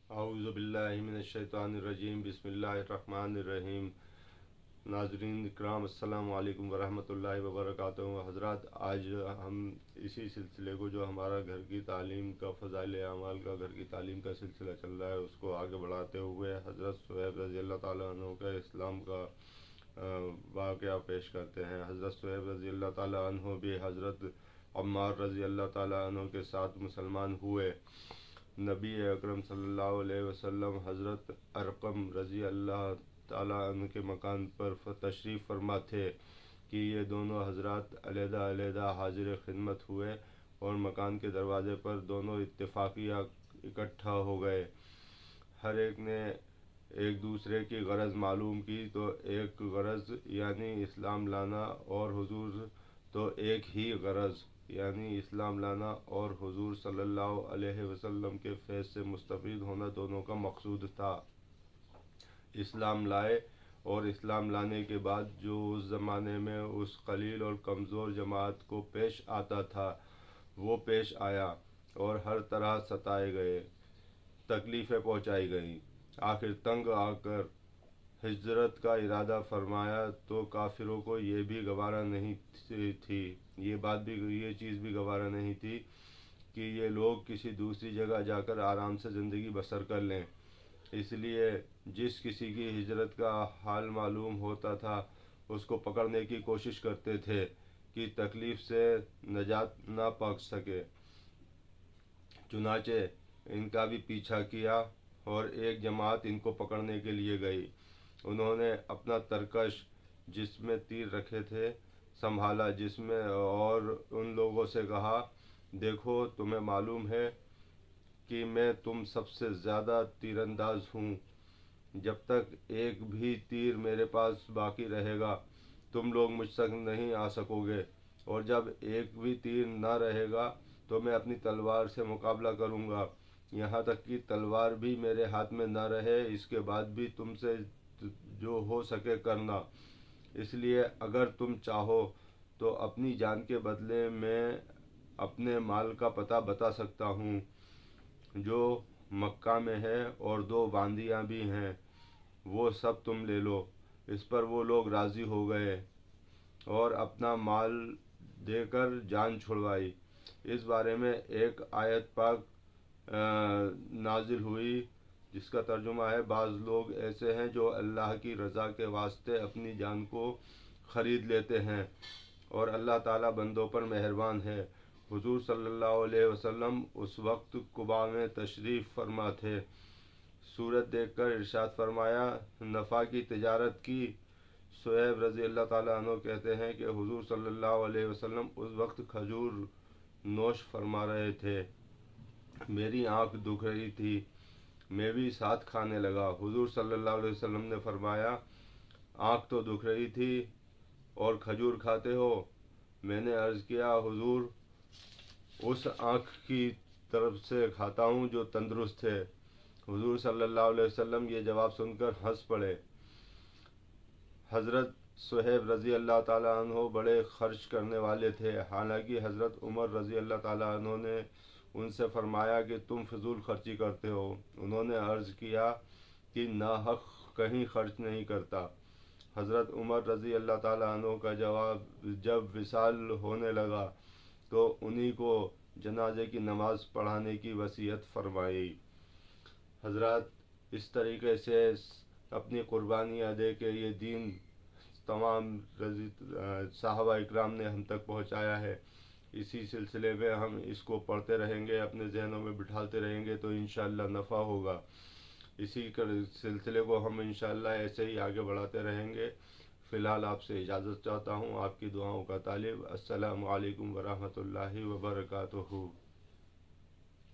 औज़ु बिल्लाहि मिनश्शैतानिर्रजीम बिस्मिल्लाहिर्रहमानिर्रहीम। नाज़रीन इकराम अस्सलामु अलैकुम वरहमतुल्लाहि वबरकातुहू। हज़रात, आज हम इसी सिलसिले को, जो हमारा घर की तालीम का, फ़ज़ाइल अमाल का घर की तालीम का सिलसिला चल रहा है, उसको आगे बढ़ाते हुए हज़रत शुएब रज़ी अल्लाह ताला अन्हु का इस्लाम का वाक़या पेश करते हैं। हज़रत शुएब रज़ी अल्लाह ताला अन्हु भी हज़रत अम्मार रज़ी अल्लाह ताला अन्हु के साथ मुसलमान हुए। नबी अकरम सल्लल्लाहु अलैहि वसल्लम हज़रत अरकम रज़ी अल्लाह ताला अन्हु के मकान पर तशरीफ़ फरमा थे कि ये दोनों हज़रात अलहदा हाजिर खिदमत हुए और मकान के दरवाज़े पर दोनों इत्तेफाकिया इकट्ठा हो गए। हर एक ने एक दूसरे की गरज मालूम की, तो एक गरज यानी इस्लाम लाना, और हुजूर तो एक ही गरज यानी इस्लाम लाना और हुजूर सल्लल्लाहु अलैहि वसल्लम के फैज़ से मुस्तफ़ीद होना दोनों का मकसूद था। इस्लाम लाए और इस्लाम लाने के बाद जो उस ज़माने में उस कलील और कमज़ोर जमात को पेश आता था वो पेश आया और हर तरह सताए गए, तकलीफ़ें पहुँचाई गईं। आखिर तंग आकर हिजरत का इरादा फरमाया तो काफिरों को ये भी गवारा नहीं थी, ये चीज़ भी गवारा नहीं थी कि ये लोग किसी दूसरी जगह जाकर आराम से ज़िंदगी बसर कर लें। इसलिए जिस किसी की हिजरत का हाल मालूम होता था उसको पकड़ने की कोशिश करते थे कि तकलीफ़ से नजात ना पा सके। चुनाचे इनका भी पीछा किया और एक जमात इनको पकड़ने के लिए गई। उन्होंने अपना तरकश जिसमें तीर रखे थे संभाला, जिसमें, और उन लोगों से कहा, देखो तुम्हें मालूम है कि मैं तुम सबसे ज़्यादा तीरंदाज हूँ। जब तक एक भी तीर मेरे पास बाकी रहेगा तुम लोग मुझ तक नहीं आ सकोगे, और जब एक भी तीर ना रहेगा तो मैं अपनी तलवार से मुकाबला करूँगा। यहाँ तक कि तलवार भी मेरे हाथ में ना रहे, इसके बाद भी तुमसे जो हो सके करना। इसलिए अगर तुम चाहो तो अपनी जान के बदले में अपने माल का पता बता सकता हूँ जो मक्का में है, और 2 बांदियाँ भी हैं, वो सब तुम ले लो। इस पर वो लोग राज़ी हो गए और अपना माल देकर जान छुड़वाई। इस बारे में एक आयत पाक नाजिल हुई जिसका तर्जुमा है, बाज़ लोग ऐसे हैं जो अल्लाह की रज़ा के वास्ते अपनी जान को ख़रीद लेते हैं और अल्लाह ताला बंदों पर मेहरबान है। हुजूर सल्लल्लाहु अलैहि वसल्लम उस वक्त कुबा में तशरीफ़ फरमा थे। सूरत देखकर इरशाद फरमाया, नफ़ा की तिजारत की। शुएब रज़ी अल्लाह ताला अन्हु कहते हैं कि हुजूर सल्लल्लाहु अलैहि वसल्लम उस वक्त खजूर नोश फरमा रहे थे। मेरी आँख दुख रही थी, मैं भी साथ खाने लगा। हुजूर सल्लल्लाहु अलैहि वसल्लम ने फरमाया, आँख तो दुख रही थी और खजूर खाते हो। मैंने अर्ज़ किया, हुजूर उस आँख की तरफ से खाता हूँ जो तंदुरुस्त है। हुजूर सल्लल्लाहु अलैहि वसल्लम ये जवाब सुनकर हंस पड़े। हज़रत शुएब रज़ी अल्लाह ताला अन्हो बड़े खर्च करने वाले थे। हालांकि हज़रत उमर रज़ी अल्लाह ताला अन्हो ने उनसे फरमाया कि तुम फिजूल खर्ची करते हो। उन्होंने अर्ज़ किया कि नाहक कहीं खर्च नहीं करता। हज़रत उमर रज़ी अल्लाह ताला अन्हो का जवाब जब विसाल होने लगा तो उन्हीं को जनाजे की नमाज़ पढ़ाने की वसीयत फरमाई। हज़रात, इस तरीके से अपनी क़ुरबानियाँ दे के ये दीन तमाम सहाबा इकराम ने हम तक पहुँचाया है। इसी सिलसिले में हम इसको पढ़ते रहेंगे, अपने जहनों में बिठाते रहेंगे तो इंशाअल्लाह नफ़ा होगा। इसी सिलसिले को हम इंशाअल्लाह ऐसे ही आगे बढ़ाते रहेंगे। फ़िलहाल आपसे इजाज़त चाहता हूँ। आपकी दुआओं का तालिब। अस्सलामु अलैकुम वरहमतुल्लाहि वबरकातुहू।